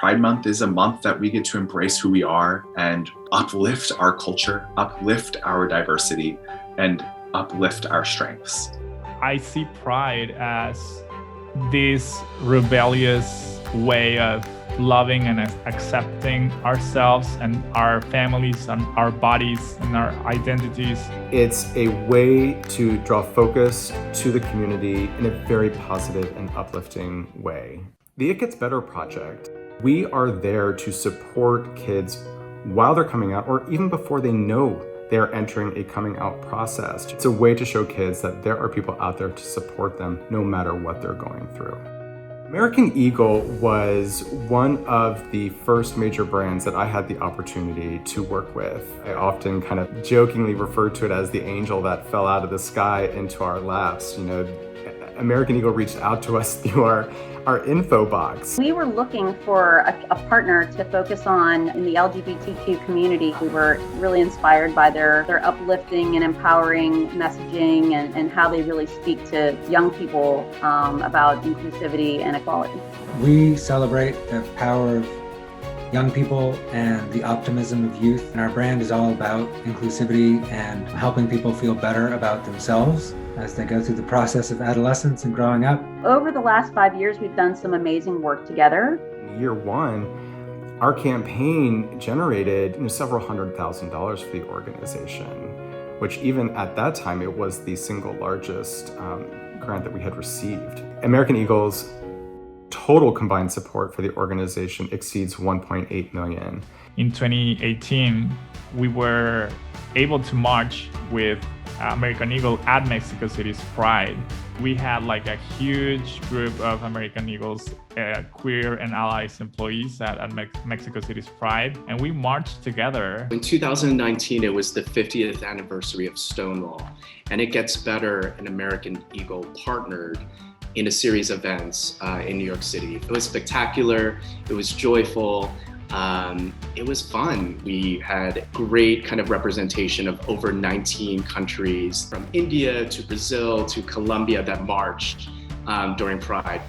Pride Month is a month that we get to embrace who we are and uplift our culture, uplift our diversity, and uplift our strengths. I see pride as this rebellious way of loving and accepting ourselves and our families and our bodies and our identities. It's a way to draw focus to the community in a very positive and uplifting way. The It Gets Better project, we are there to support kids while they're coming out or even before they know they're entering a coming out process. It's a way to show kids that there are people out there to support them no matter what they're going through. American Eagle was one of the first major brands that I had the opportunity to work with. I often kind of jokingly refer to it as the angel that fell out of the sky into our laps. You know, American Eagle reached out to us through our info box. We were looking for a partner to focus on in the LGBTQ community. We were really inspired by their uplifting and empowering messaging and how they really speak to young people about inclusivity and equality. We celebrate the power of young people and the optimism of youth. And our brand is all about inclusivity and helping people feel better about themselves as they go through the process of adolescence and growing up. Over the last 5 years, we've done some amazing work together. Year one, our campaign generated several $100,000 for the organization, which even at that time, it was the single largest grant that we had received. American Eagle's total combined support for the organization exceeds $1.8 million. In 2018, we were able to march with American Eagle at Mexico City's Pride. We had like a huge group of American Eagle's queer and allies employees at Mexico City's Pride, and we marched together. In 2019, it was the 50th anniversary of Stonewall, and It Gets Better and American Eagle partnered in a series of events in New York City. It was spectacular, it was joyful, it was fun. We had great kind of representation of over 19 countries, from India to Brazil to Colombia, that marched during Pride.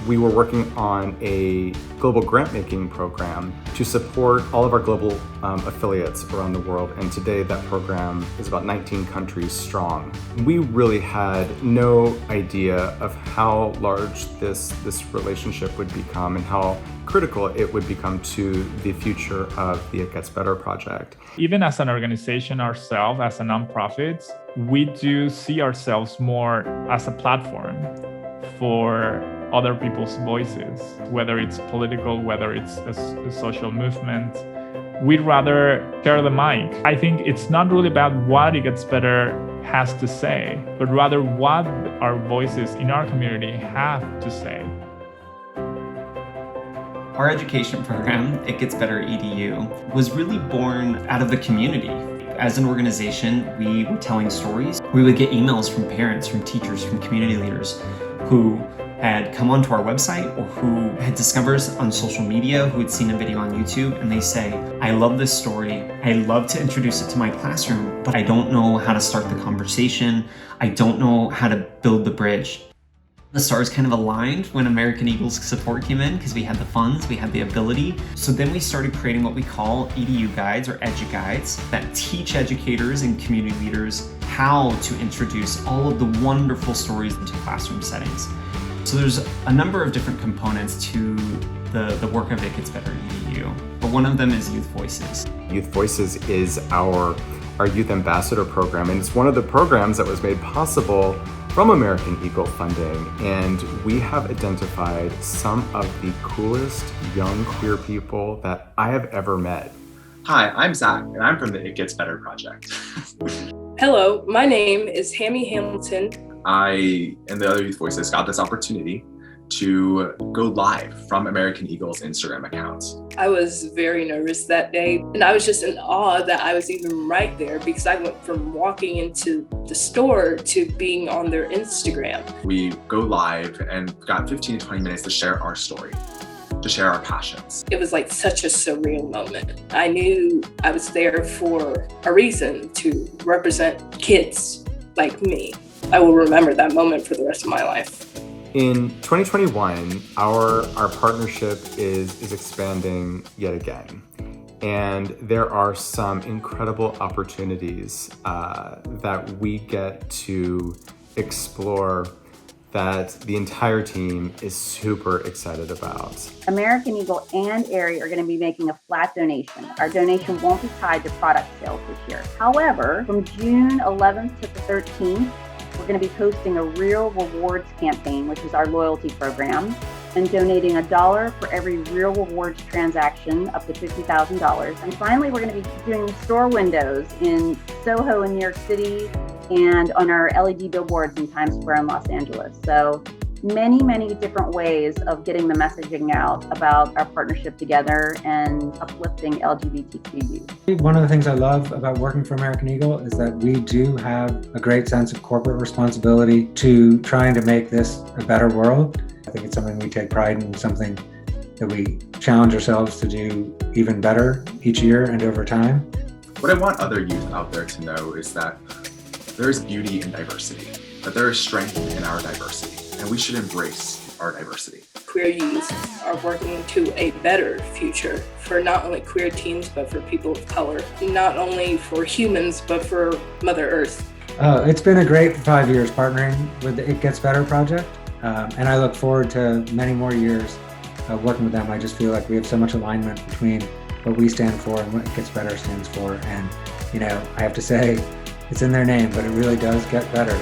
We were working on a global grant-making program to support all of our global affiliates around the world. And today that program is about 19 countries strong. We really had no idea of how large this relationship would become and how critical it would become to the future of the It Gets Better project. Even as an organization ourselves, as a nonprofit, we do see ourselves more as a platform for other people's voices, whether it's political, whether it's a social movement. We'd rather share the mic. I think it's not really about what It Gets Better has to say, but rather what our voices in our community have to say. Our education program, It Gets Better EDU, was really born out of the community. As an organization, we were telling stories. We would get emails from parents, from teachers, from community leaders who had come onto our website or who had discovered us on social media, who had seen a video on YouTube, and they say, I love this story. I love to introduce it to my classroom, but I don't know how to start the conversation. I don't know how to build the bridge. The stars kind of aligned when American Eagle's support came in because we had the funds, we had the ability. So then we started creating what we call EDU guides or edu guides that teach educators and community leaders how to introduce all of the wonderful stories into classroom settings. So there's a number of different components to the work of It Gets Better EDU, but one of them is Youth Voices. Youth Voices is our Youth Ambassador program, and it's one of the programs that was made possible from American Eagle funding, and we have identified some of the coolest young queer people that I have ever met. Hi, I'm Zach, and I'm from the It Gets Better project. Hello, my name is Hammy Hamilton. I and the other Youth Voices got this opportunity to go live from American Eagle's Instagram accounts. I was very nervous that day, and I was just in awe that I was even right there because I went from walking into the store to being on their Instagram. We go live and got 15 to 20 minutes to share our story, to share our passions. It was like such a surreal moment. I knew I was there for a reason, to represent kids like me. I will remember that moment for the rest of my life. In 2021, our partnership is expanding yet again. And there are some incredible opportunities that we get to explore that the entire team is super excited about. American Eagle and Aerie are going to be making a flat donation. Our donation won't be tied to product sales this year. However, from June 11th to the 13th, we're going to be hosting a Real Rewards campaign, which is our loyalty program, and donating $1 for every Real Rewards transaction up to $50,000. And finally, we're going to be doing store windows in Soho in New York City and on our LED billboards in Times Square in Los Angeles. So many, many different ways of getting the messaging out about our partnership together and uplifting LGBTQ youth. One of the things I love about working for American Eagle is that we do have a great sense of corporate responsibility to trying to make this a better world. I think it's something we take pride in, something that we challenge ourselves to do even better each year and over time. What I want other youth out there to know is that there is beauty in diversity, that there is strength in our diversity, and we should embrace our diversity. Queer youth are working to a better future for not only queer teens, but for people of color, not only for humans, but for Mother Earth. It's been a great 5 years partnering with the It Gets Better project, and I look forward to many more years working with them. I just feel like we have so much alignment between what we stand for and what It Gets Better stands for. And, I have to say, it's in their name, but it really does get better.